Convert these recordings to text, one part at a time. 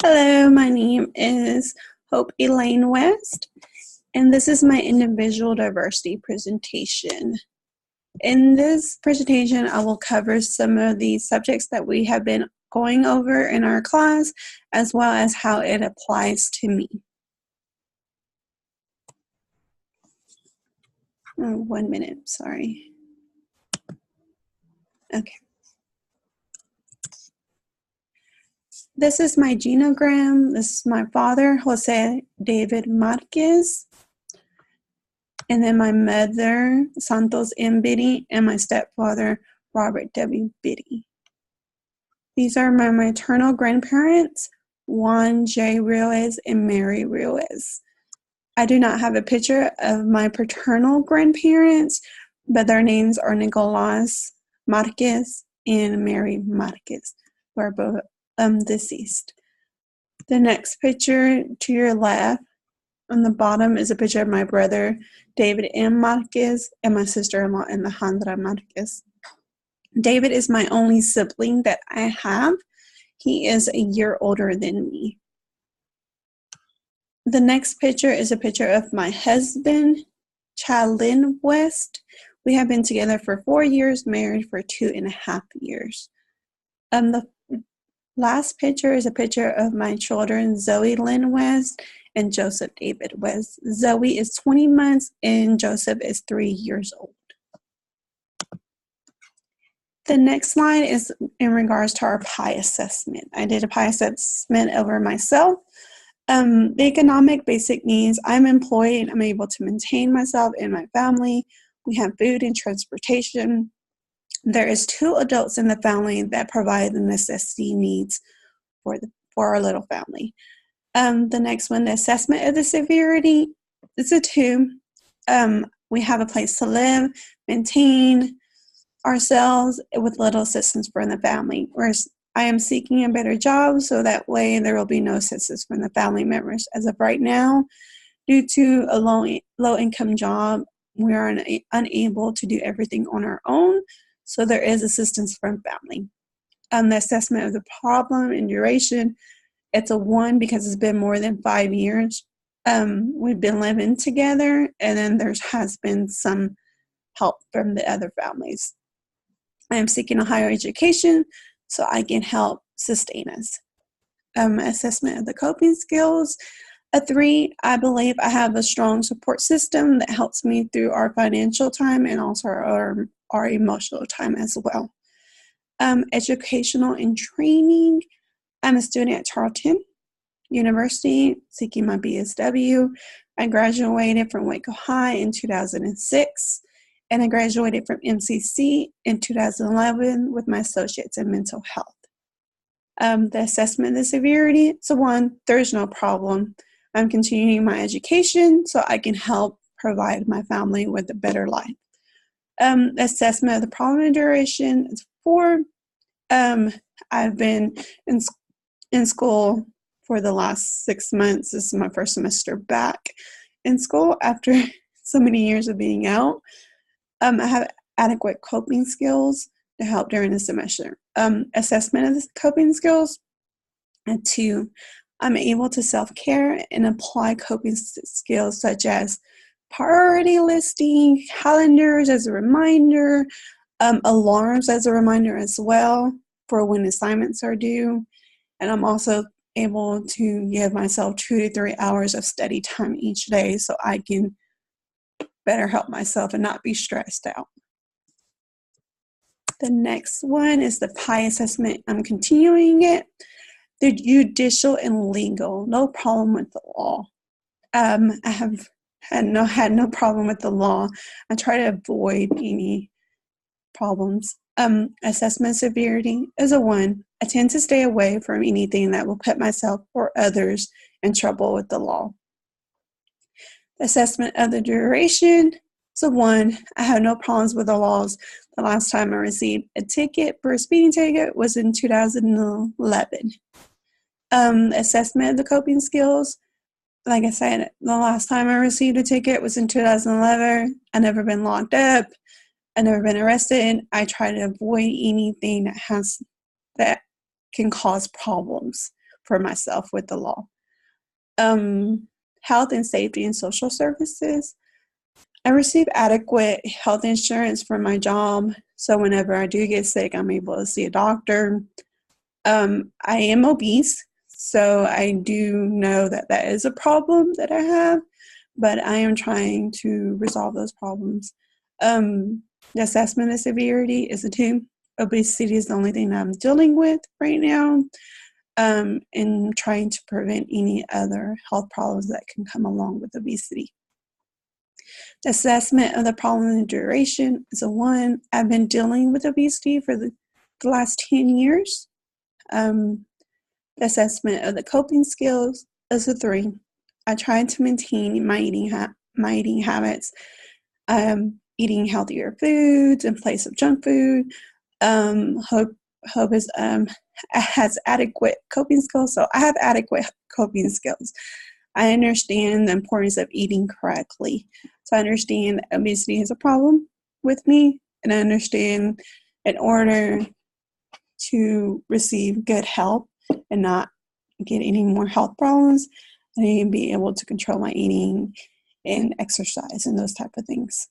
Hello, my name is Hope Elaine West, and this is my individual diversity presentation. In this presentation, I will cover some of the subjects that we have been going over in our class, as well as how it applies to me. 1 minute, sorry. Okay. This is my genogram. This is my father, Jose David Marquez. And then my mother, Santos M. Biddy, and my stepfather, Robert W. Biddy. These are my maternal grandparents, Juan J. Ruiz and Mary Ruiz. I do not have a picture of my paternal grandparents, but their names are Nicolas Marquez and Mary Marquez, who are both deceased. The next picture to your left on the bottom is a picture of my brother, David M. Marquez, and my sister-in-law, Alejandra Marquez. David is my only sibling that I have. He is a year older than me. The next picture is a picture of my husband, Chalyn West. We have been together for 4 years, married for 2.5 years. The last picture is a picture of my children, Zoe Lynn West and Joseph David West. Zoe is 20 months and Joseph is 3 years old. The next slide is in regards to our PI assessment. I did a PI assessment over myself. The economic basic needs, I'm employed, I'm able to maintain myself and my family. We have food and transportation. There is 2 adults in the family that provide the necessity needs for our little family. The next one, the assessment of the severity, it's a 2. We have a place to live, maintain ourselves with little assistance from the family. Whereas I am seeking a better job, so that way there will be no assistance from the family members. As of right now, due to a low-income job, we are unable to do everything on our own, so there is assistance from family. The assessment of the problem and duration, it's a 1 because it's been more than 5 years. We've been living together, and then there has been some help from the other families. I am seeking a higher education so I can help sustain us. Assessment of the coping skills, a 3. I believe I have a strong support system that helps me through our financial time and also our emotional time as well. Educational and training, I'm a student at Tarleton University seeking my BSW. I graduated from Waco High in 2006, and I graduated from MCC in 2011 with my associates in mental health. The assessment of the severity, it's a 1. There's no problem. I'm continuing my education so I can help provide my family with a better life. Assessment of the problem and duration, it's 4. I've been in school for the last 6 months. This is my first semester back in school after so many years of being out. I have adequate coping skills to help during the semester. Assessment of the coping skills, and 2, I'm able to self-care and apply coping skills such as priority listing, calendars as a reminder, alarms as a reminder as well for when assignments are due. And I'm also able to give myself 2 to 3 hours of study time each day so I can better help myself and not be stressed out. The next one is the PI assessment. I'm continuing it. The judicial and legal, no problem with the law. I have had no problem with the law. I try to avoid any problems. Assessment severity is a 1. I tend to stay away from anything that will put myself or others in trouble with the law. Assessment of the duration is a 1. I have no problems with the laws. The last time I received a ticket for a speeding ticket was in 2011. Assessment of the coping skills, like I said, the last time I received a ticket was in 2011. I've never been locked up. I've never been arrested. I try to avoid anything that can cause problems for myself with the law. Health and safety and social services. I receive adequate health insurance for my job, so whenever I do get sick, I'm able to see a doctor. I am obese, so I do know that that is a problem that I have, but I am trying to resolve those problems. The assessment of severity is a 2. Obesity is the only thing that I'm dealing with right now, and trying to prevent any other health problems that can come along with obesity. The assessment of the problem and duration is a 1. I've been dealing with obesity for the last 10 years. The assessment of the coping skills is a 3. I try to maintain my eating habits, eating healthier foods in place of junk food. Hope is has adequate coping skills, so I have adequate coping skills. I understand the importance of eating correctly. So I understand obesity is a problem with me, and I understand in order to receive good health and not get any more health problems, I need to be able to control my eating and exercise and those type of things.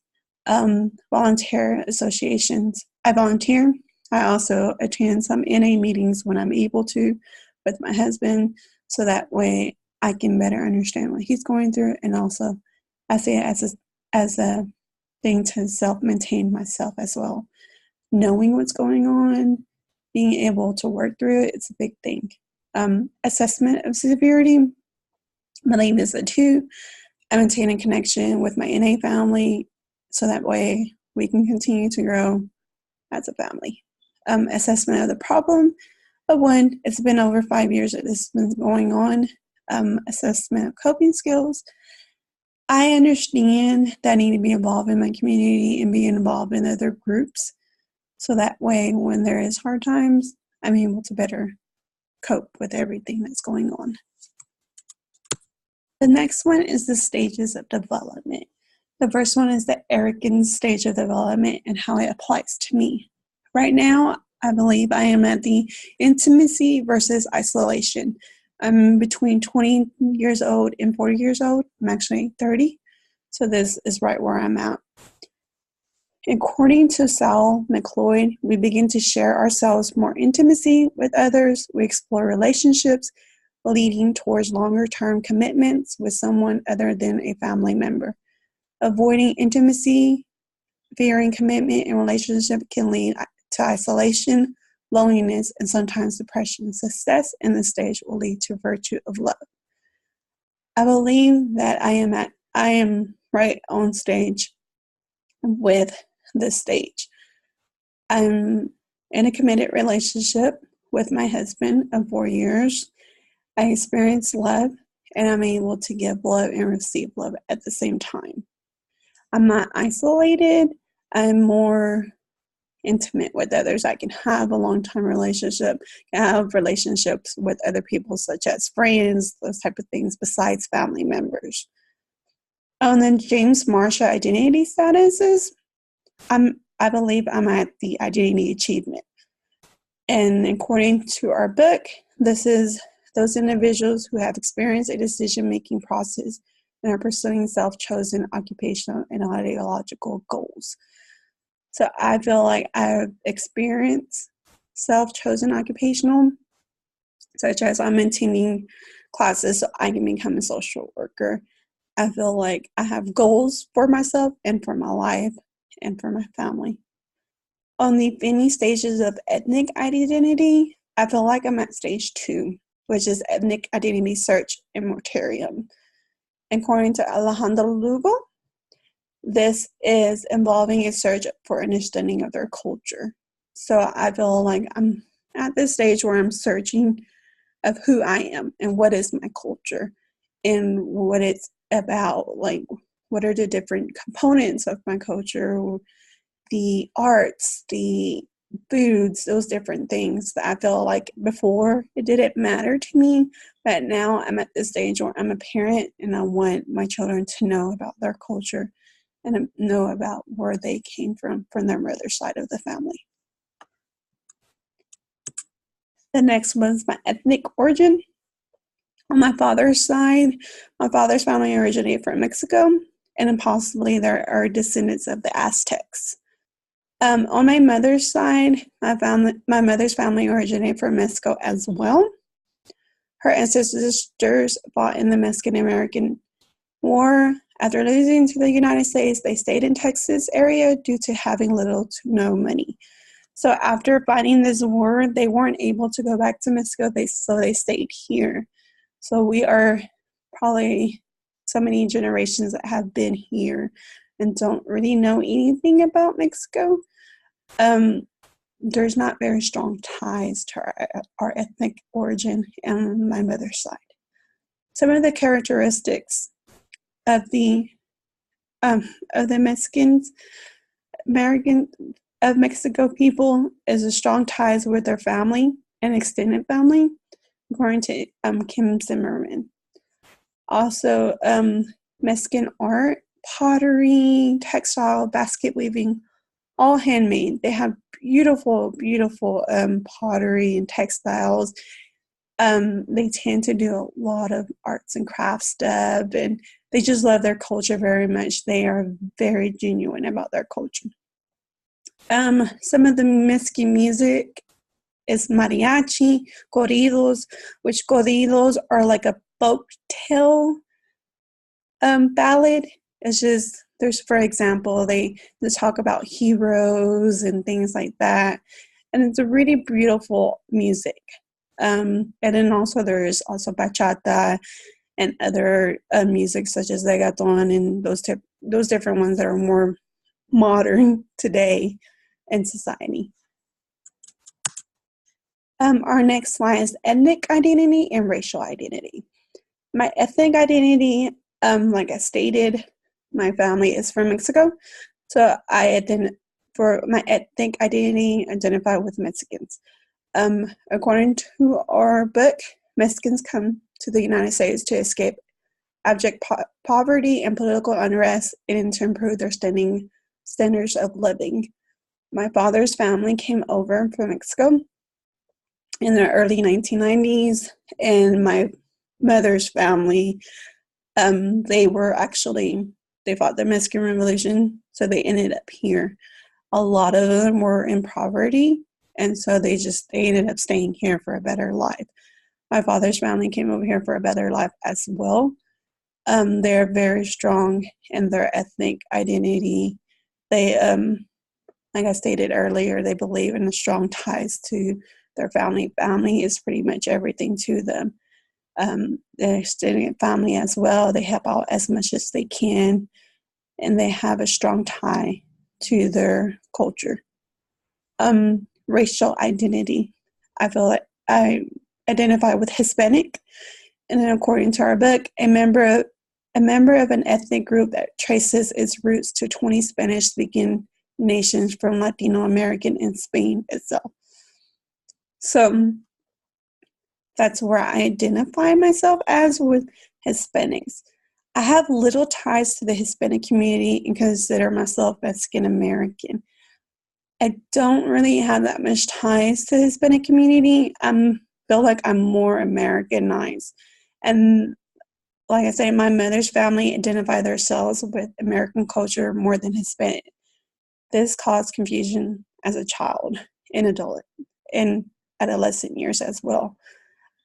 Volunteer associations. I volunteer. I also attend some NA meetings when I'm able to with my husband, so that way I can better understand what he's going through, and also I see it as a thing to self-maintain myself as well. Knowing what's going on, being able to work through it, it's a big thing. Assessment of severity, I believe is a 2. I maintain a connection with my NA family, so that way we can continue to grow as a family. Assessment of the problem, a 1. It's been over 5 years that this has been going on. Assessment of coping skills. I understand that I need to be involved in my community and be involved in other groups, so that way when there is hard times, I'm able to better cope with everything that's going on. The next one is the stages of development. The first one is the Erickson stage of development and how it applies to me. Right now, I believe I am at the intimacy versus isolation. I'm between 20 years old and 40 years old. I'm actually 30, so this is right where I'm at. According to Sal McLeod, we begin to share ourselves more intimacy with others. We explore relationships leading towards longer-term commitments with someone other than a family member. Avoiding intimacy, fearing commitment in relationship can lead to isolation, loneliness, and sometimes depression. Success in this stage will lead to virtue of love. I believe that I am right on stage with this stage. I'm in a committed relationship with my husband of 4 years. I experience love, and I'm able to give love and receive love at the same time. I'm not isolated. I'm more intimate with others. I can have a long-term relationship, can have relationships with other people such as friends, those type of things besides family members. And then James Marshall identity statuses. I believe I'm at the identity achievement. And according to our book, this is those individuals who have experienced a decision-making process and are pursuing self-chosen occupational and ideological goals. So I feel like I've experienced self-chosen occupational, such as I'm attending classes so I can become a social worker. I feel like I have goals for myself and for my life and for my family. On the many stages of ethnic identity, I feel like I'm at stage 2, which is ethnic identity search and mortarium. According to Alejandro Lugo, this is involving a search for understanding of their culture. So I feel like I'm at this stage where I'm searching of who I am and what is my culture and what it's about, like what are the different components of my culture, the arts, the foods, those different things that I feel like before it didn't matter to me, but now I'm at this stage where I'm a parent and I want my children to know about their culture and know about where they came from their mother's side of the family. The next one's my ethnic origin. On my father's family originated from Mexico, and then possibly there are descendants of the Aztecs. On my mother's side, my mother's family originated from Mexico as well. Her ancestors fought in the Mexican-American War. After losing to the United States, they stayed in Texas area due to having little to no money. So after fighting this war, they weren't able to go back to Mexico, so they stayed here. So we are probably so many generations that have been here and don't really know anything about Mexico. There's not very strong ties to our ethnic origin on my mother's side. Some of the characteristics of the Mexicans, of Mexico people is a strong ties with their family and extended family, according to Kim Zimmerman. Also, Mexican art, pottery, textile, basket weaving, all handmade. They have beautiful, beautiful pottery and textiles. They tend to do a lot of arts and crafts stuff, and they just love their culture very much. They are very genuine about their culture. Some of the Mexican music is mariachi, corridos, which corridos are like a folk tale ballad. It's just, there's, for example, they talk about heroes and things like that. And it's a really beautiful music. And then also there's also bachata and other music such as reggaeton and those different ones that are more modern today in society. Our next slide is ethnic identity and racial identity. My ethnic identity, like I stated, my family is from Mexico, so for my ethnic identity, identify with Mexicans. According to our book, Mexicans come to the United States to escape abject poverty and political unrest and to improve their standards of living. My father's family came over from Mexico in the early 1990s, and my mother's family, they fought the Mexican Revolution, so they ended up here. A lot of them were in poverty, and so they ended up staying here for a better life. My father's family came over here for a better life as well. They're very strong in their ethnic identity. They, like I stated earlier, they believe in the strong ties to their family. Family is pretty much everything to them. Their extended family as well, they help out as much as they can, and they have a strong tie to their culture. Racial identity. I feel like I identify with Hispanic, and then according to our book, a member of an ethnic group that traces its roots to 20 Spanish-speaking nations from Latino American and Spain itself. So that's where I identify myself as, with Hispanics. I have little ties to the Hispanic community and consider myself Mexican American. I don't really have that much ties to the Hispanic community. I feel like I'm more Americanized. And like I say, my mother's family identify themselves with American culture more than Hispanic. This caused confusion as a child and adolescent years as well.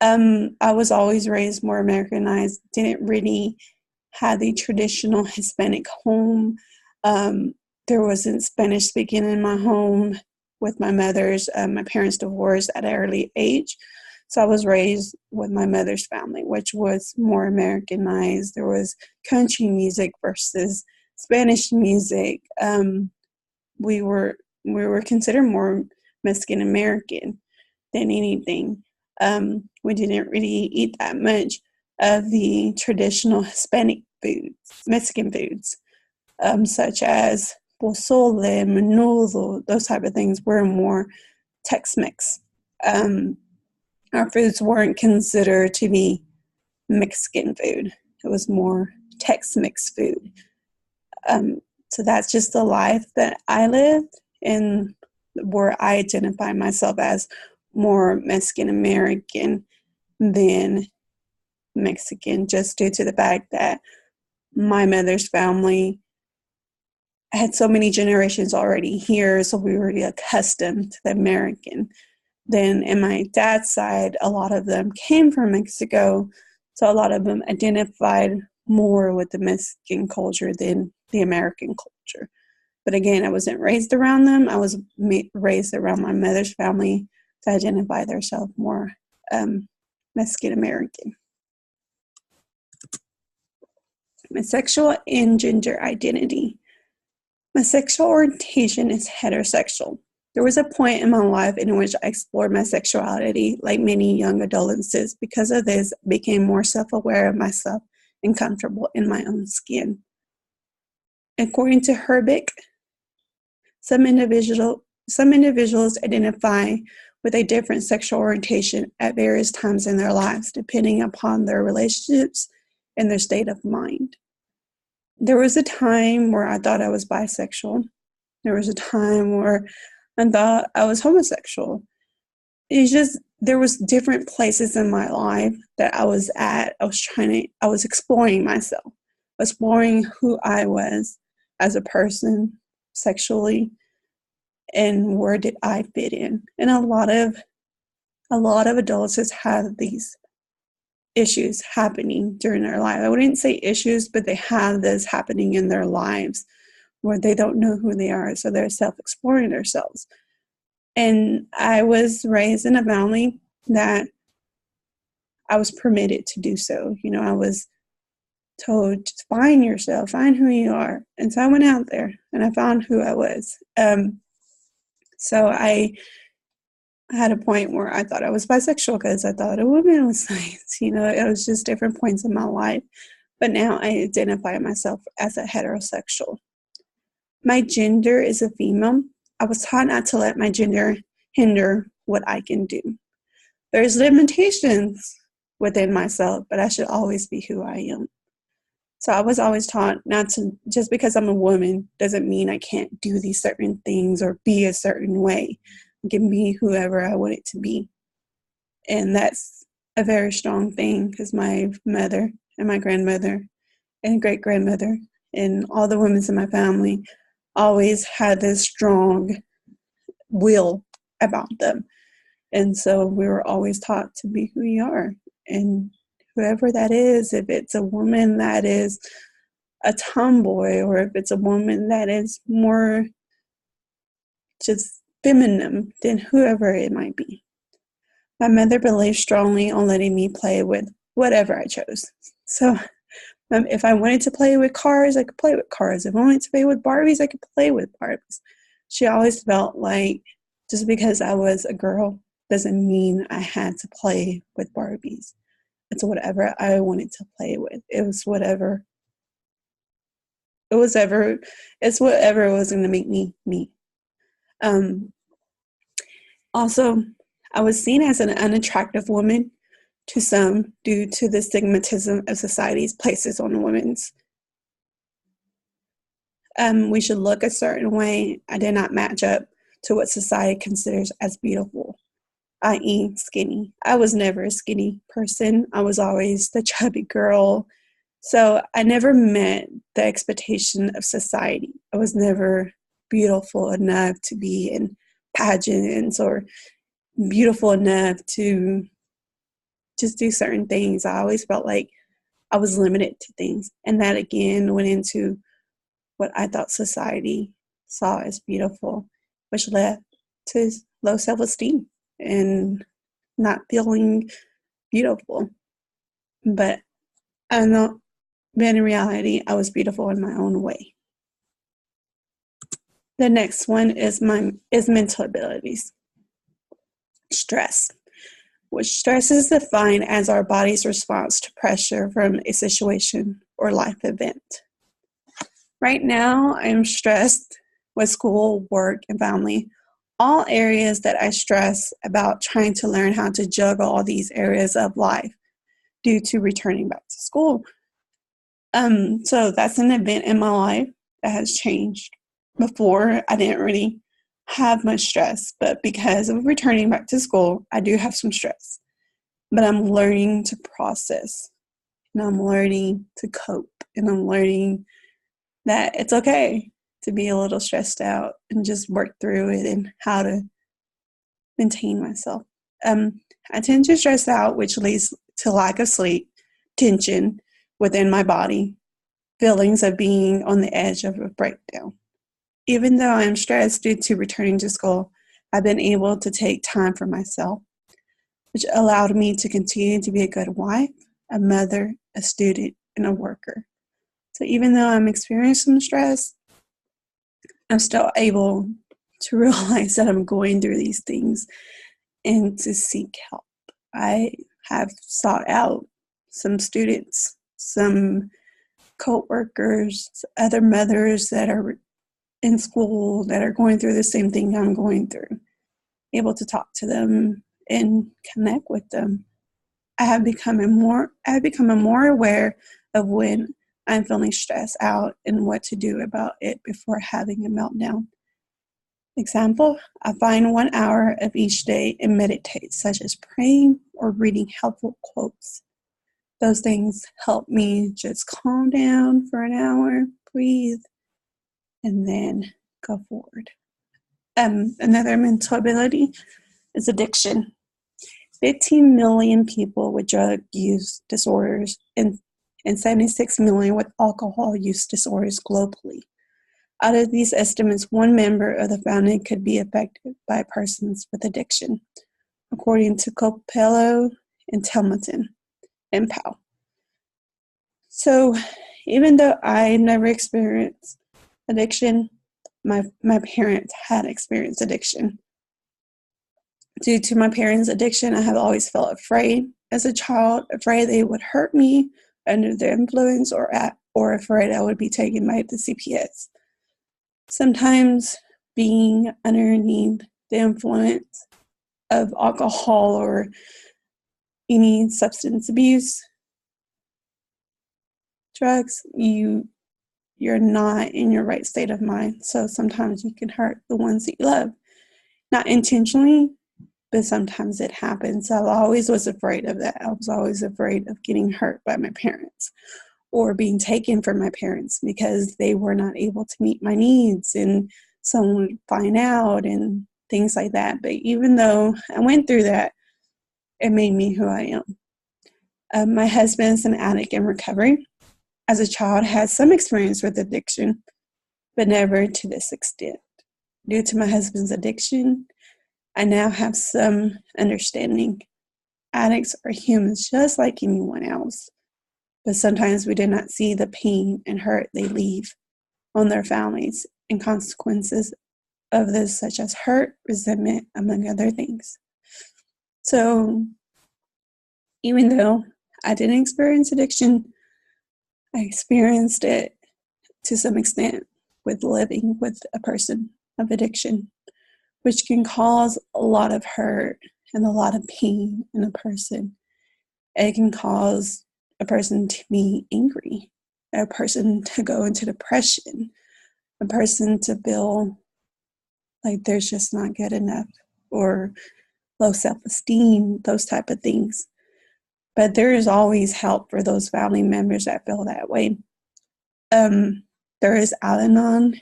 I was always raised more Americanized, didn't really have the traditional Hispanic home. There wasn't Spanish speaking in my home with my my parents divorced at an early age. So I was raised with my mother's family, which was more Americanized. There was country music versus Spanish music. We were considered more Mexican American than anything. We didn't really eat that much of the traditional Hispanic foods, Mexican foods, such as pozole, menudo, those type of things were more Tex-Mex. Our foods weren't considered to be Mexican food. It was more Tex-Mex food. So that's just the life that I lived, and where I identify myself as more Mexican American than Mexican, just due to the fact that my mother's family had so many generations already here, so we were already accustomed to the American. Then in my dad's side, a lot of them came from Mexico, so a lot of them identified more with the Mexican culture than the American culture. But again, I wasn't raised around them. I was raised around my mother's family to identify themselves more Mexican American. My sexual and gender identity. My sexual orientation is heterosexual. There was a point in my life in which I explored my sexuality like many young adolescents. Because of this, I became more self-aware of myself and comfortable in my own skin. According to Herbeck, some individuals identify with a different sexual orientation at various times in their lives, depending upon their relationships and their state of mind. There was a time where I thought I was bisexual. There was a time where I thought I was homosexual. It's just, there was different places in my life that I was at. I was exploring myself, exploring who I was as a person sexually, and where did I fit in. And a lot of adults have these issues happening during their life. I wouldn't say issues, but they have this happening in their lives where they don't know who they are, so they're self-exploring themselves. And I was raised in a family that I was permitted to do so. You know, I was told, just find yourself, find who you are. And so I went out there and I found who I was. So I had a point where I thought I was bisexual because I thought a woman was nice. You know, it was just different points in my life. But now I identify myself as a heterosexual. My gender is a female. I was taught not to let my gender hinder what I can do. There's limitations within myself, but I should always be who I am. So I was always taught not to, just because I'm a woman doesn't mean I can't do these certain things or be a certain way. I can be whoever I want it to be. And that's a very strong thing because my mother and my grandmother and great-grandmother and all the women in my family always had this strong will about them. And so we were always taught to be who you are. And whoever that is, if it's a woman that is a tomboy or if it's a woman that is more just feminine, then whoever it might be. My mother believed strongly on letting me play with whatever I chose. So if I wanted to play with cars, I could play with cars. If I wanted to play with Barbies, I could play with Barbies. She always felt like just because I was a girl doesn't mean I had to play with Barbies. It's whatever I wanted to play with. It's whatever was going to make me me. Also, I was seen as an unattractive woman to some due to the stigmatism of society's places on women's. We should look a certain way. I did not match up to what society considers as beautiful, i.e. skinny. I was never a skinny person. I was always the chubby girl. So I never met the expectation of society. I was never beautiful enough to be in pageants or beautiful enough to just do certain things. I always felt like I was limited to things. And that again went into what I thought society saw as beautiful, which led to low self-esteem and not feeling beautiful. But I know, but in reality, I was beautiful in my own way. The next one is mental abilities. Stress. Which stress is defined as our body's response to pressure from a situation or life event. Right now, I'm stressed with school, work, and family. All areas that I stress about trying to learn how to juggle all these areas of life due to returning back to school. So that's an event in my life that has changed. Before, I didn't really have much stress, but because of returning back to school, I do have some stress. But I'm learning to process and I'm learning to cope, and I'm learning that it's okay to be a little stressed out and just work through it and how to maintain myself. I tend to stress out, which leads to lack of sleep, tension within my body, feelings of being on the edge of a breakdown. Even though I'm stressed due to returning to school, I've been able to take time for myself, which allowed me to continue to be a good wife, a mother, a student, and a worker. So even though I'm experiencing some stress, I'm still able to realize that I'm going through these things and to seek help. I have sought out some students, some co-workers, other mothers that are in school that are going through the same thing I'm going through, able to talk to them and connect with them. I have become more aware of when I'm feeling stressed out and what to do about it before having a meltdown. Example, I find 1 hour of each day and meditate, such as praying or reading helpful quotes. Those things help me just calm down for an hour, breathe, and then go forward. Another mental ability is addiction. 15 million people with drug use disorders and 76 million with alcohol use disorders globally. Out of these estimates, one member of the family could be affected by persons with addiction, according to Copello and Templeton and Powell. So even though I never experienced addiction, my parents had experienced addiction. Due to my parents' addiction, I have always felt afraid as a child, afraid they would hurt me under their influence or afraid I would be taken by the CPS. Sometimes being underneath the influence of alcohol or any substance abuse, drugs, you're not in your right state of mind. So sometimes you can hurt the ones that you love. Not intentionally, but sometimes it happens. I always was afraid of that. I was always afraid of getting hurt by my parents or being taken from my parents because they were not able to meet my needs and someone would find out and things like that. But even though I went through that, it made me who I am. My husband is an addict in recovery. As a child, had some experience with addiction, but never to this extent. Due to my husband's addiction, I now have some understanding. Addicts are humans just like anyone else, but sometimes we do not see the pain and hurt they leave on their families and consequences of this, such as hurt, resentment, among other things. So even though I didn't experience addiction, I experienced it to some extent with living with a person of addiction, which can cause a lot of hurt and a lot of pain in a person. It can cause a person to be angry, a person to go into depression, a person to feel like they're just not good enough or low self-esteem, those type of things. But there is always help for those family members that feel that way. There is Al-Anon,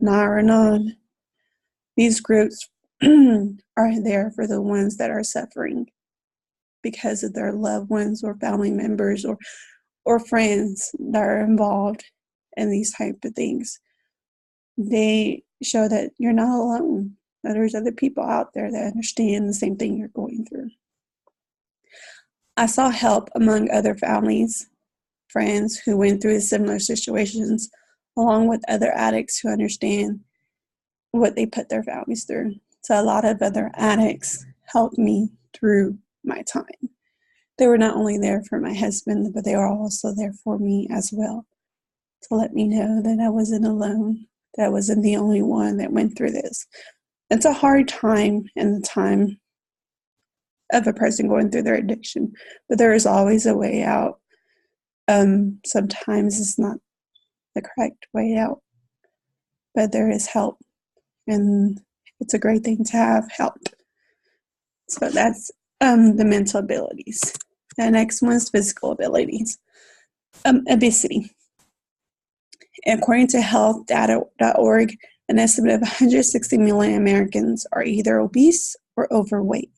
Nar-Anon. These groups are there for the ones that are suffering because of their loved ones or family members or friends that are involved in these type of things. They show that you're not alone, that there's other people out there that understand the same thing you're going through. I saw help among other families, friends who went through similar situations, along with other addicts who understand what they put their families through. So a lot of other addicts helped me through my time. They were not only there for my husband, but they were also there for me as well, to let me know that I wasn't alone, that I wasn't the only one that went through this. It's a hard time in the time of a person going through their addiction, but there is always a way out. Sometimes it's not the correct way out, but there is help, and it's a great thing to have help. So that's the mental abilities. The next one is physical abilities. Obesity. According to healthdata.org, an estimate of 160 million Americans are either obese or overweight.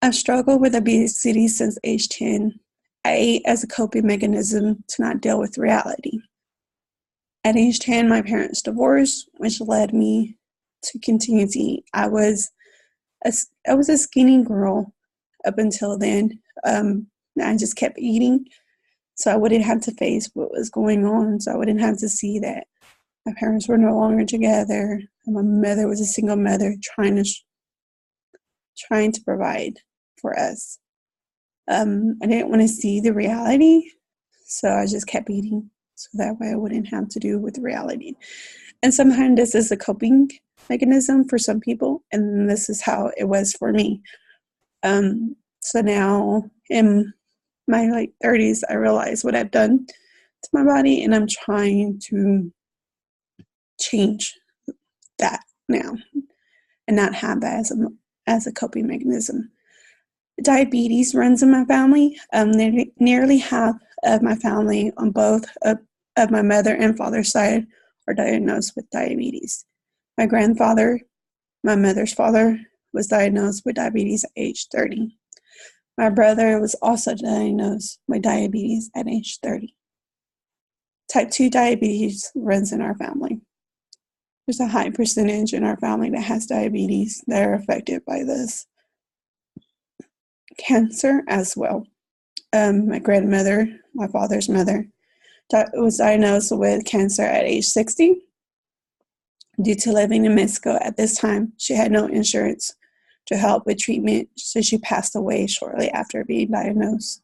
I've struggled with obesity since age 10. I ate as a coping mechanism to not deal with reality. At age 10, my parents divorced, which led me to continue to eat. I was a skinny girl up until then. I just kept eating, so I wouldn't have to face what was going on. So I wouldn't have to see that my parents were no longer together. And my mother was a single mother trying to provide for us. I didn't want to see the reality, so I just kept eating, so that way I wouldn't have to deal with the reality. And sometimes this is a coping mechanism for some people, and this is how it was for me. So now in my late 30s, I realize what I've done to my body, and I'm trying to change that now and not have that as a coping mechanism. Diabetes runs in my family. Nearly half of my family on both of my mother and father's side are diagnosed with diabetes. My grandfather, my mother's father, was diagnosed with diabetes at age 30. My brother was also diagnosed with diabetes at age 30. Type 2 diabetes runs in our family. There's a high percentage in our family that has diabetes that are affected by this. Cancer as well. My grandmother, my father's mother, was diagnosed with cancer at age 60. Due to living in Mexico at this time, she had no insurance to help with treatment, so she passed away shortly after being diagnosed.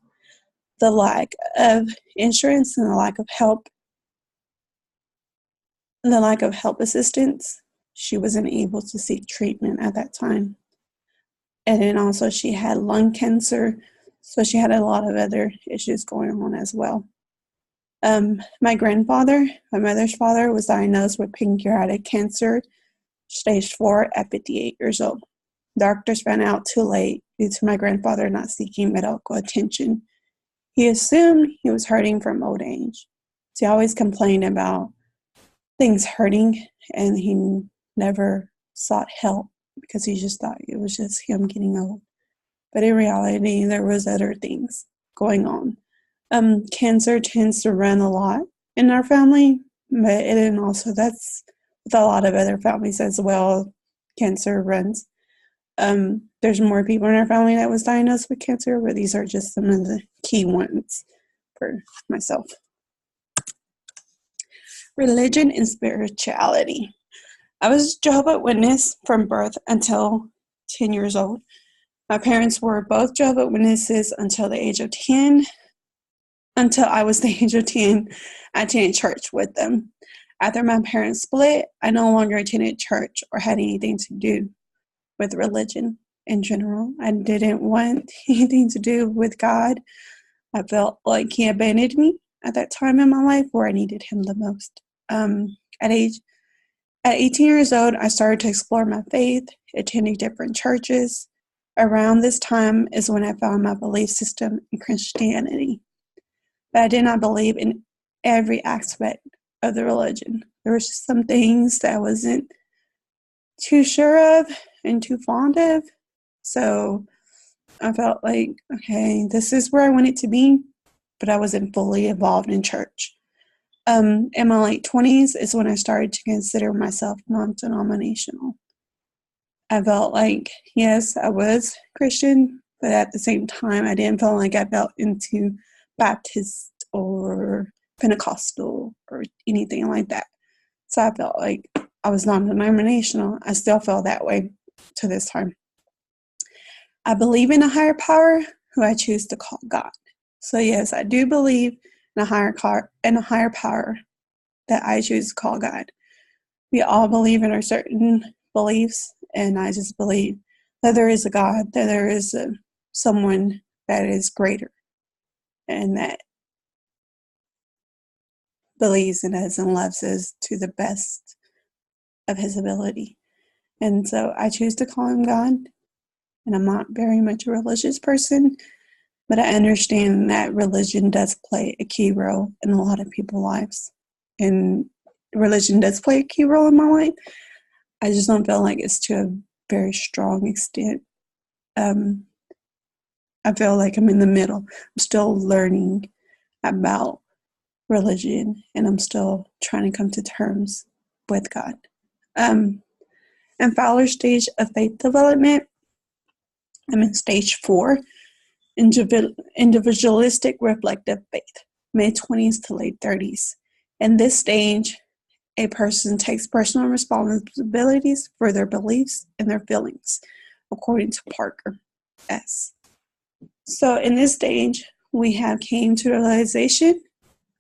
The lack of insurance and the lack of help assistance, she wasn't able to seek treatment at that time. And then also she had lung cancer, so she had a lot of other issues going on as well. My grandfather, my mother's father, was diagnosed with pancreatic cancer, stage 4, at 58 years old. Doctors found out too late due to my grandfather not seeking medical attention. He assumed he was hurting from old age. So he always complained about things hurting, and he never sought help because he just thought it was just him getting old. But in reality, there was other things going on. Cancer tends to run a lot in our family, but and also that's with a lot of other families as well. Cancer runs. There's more people in our family that was diagnosed with cancer, but these are just some of the key ones for myself. Religion and spirituality. I was a Jehovah's Witness from birth until 10 years old. My parents were both Jehovah's Witnesses until the age of 10. Until I was the age of 10, I attended church with them. After my parents split, I no longer attended church or had anything to do with religion in general. I didn't want anything to do with God. I felt like he abandoned me at that time in my life where I needed him the most. At 18 years old, I started to explore my faith, attending different churches. Around this time is when I found my belief system in Christianity. But I did not believe in every aspect of the religion. There were just some things that I wasn't too sure of and too fond of. So I felt like, okay, this is where I wanted to be, but I wasn't fully involved in church. In my late 20s is when I started to consider myself non-denominational. I felt like, yes, I was Christian, but at the same time, I didn't feel like I felt into Baptist or Pentecostal or anything like that. So I felt like I was non-denominational. I still feel that way to this time. I believe in a higher power who I choose to call God. So yes, I do believe in a higher power that I choose to call God. We all believe in our certain beliefs, and I just believe that there is a God, that there is someone that is greater and that believes in us and loves us to the best of his ability. And so I choose to call him God, and I'm not very much a religious person, but I understand that religion does play a key role in a lot of people's lives. And religion does play a key role in my life. I just don't feel like it's to a very strong extent. I feel like I'm in the middle. I'm still learning about religion, and I'm still trying to come to terms with God. And Fowler stage of faith development, I'm in stage 4, individualistic reflective faith, mid-20s to late 30s. In this stage, a person takes personal responsibilities for their beliefs and their feelings, according to Parker S. So in this stage, we have came to the realization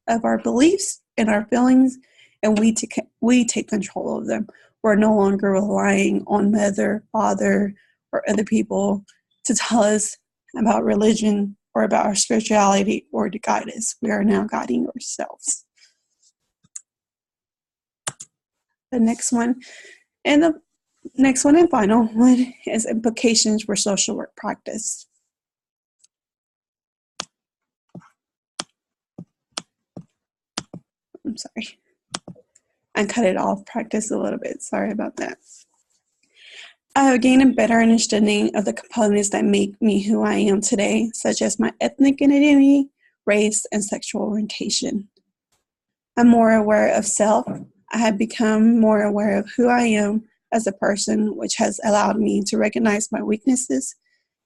of our beliefs and our feelings, and we take control of them. We're no longer relying on mother, father, or other people to tell us about religion or about our spirituality or to guide us. We are now guiding ourselves. The next one and final one is implications for social work practice. I'm sorry. I cut it off practice a little bit. Sorry about that. I have gained a better understanding of the components that make me who I am today, such as my ethnic identity, race, and sexual orientation. I'm more aware of self. I have become more aware of who I am as a person, which has allowed me to recognize my weaknesses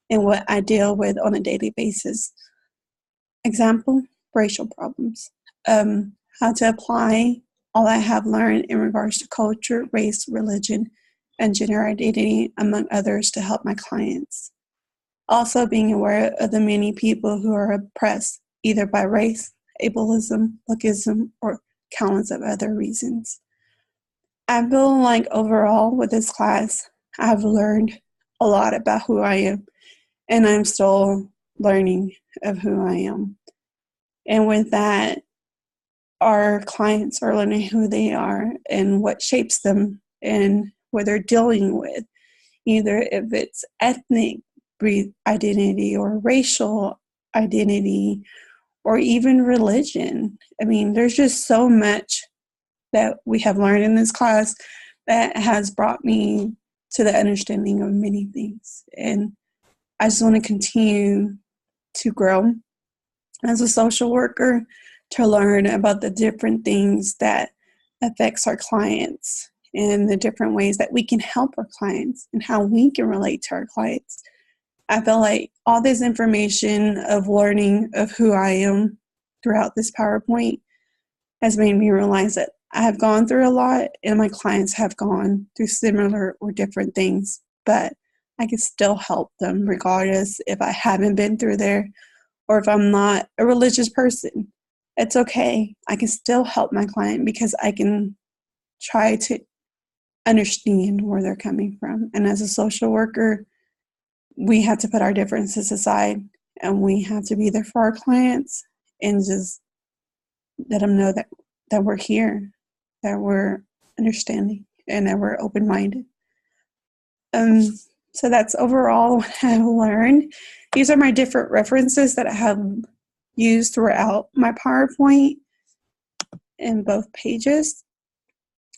and what I deal with on a daily basis. Example, racial problems. How to apply all I have learned in regards to culture, race, religion, and gender identity, among others, to help my clients. Also being aware of the many people who are oppressed, either by race, ableism, lookism, or countless of other reasons. I feel like overall with this class, I've learned a lot about who I am, and I'm still learning of who I am. And with that, our clients are learning who they are and what shapes them and what they're dealing with, either if it's ethnic identity or racial identity or even religion. I mean, there's just so much that we have learned in this class that has brought me to the understanding of many things. And I just want to continue to grow as a social worker, to learn about the different things that affects our clients and the different ways that we can help our clients and how we can relate to our clients. I feel like all this information of learning of who I am throughout this PowerPoint has made me realize that I have gone through a lot and my clients have gone through similar or different things, but I can still help them regardless if I haven't been through there or if I'm not a religious person. It's okay. I can still help my client because I can try to understand where they're coming from. And as a social worker, we have to put our differences aside and we have to be there for our clients and just let them know that we're here, that we're understanding, and that we're open-minded. So that's overall what I've learned. These are my different references that I have used throughout my PowerPoint in both pages.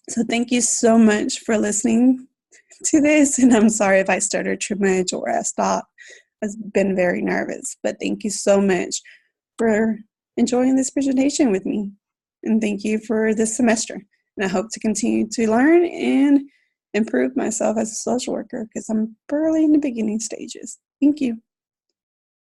So thank you so much for listening to this, and I'm sorry if I stuttered too much or I stopped. I've been very nervous, but thank you so much for enjoying this presentation with me, and thank you for this semester. And I hope to continue to learn and improve myself as a social worker because I'm barely in the beginning stages. Thank you.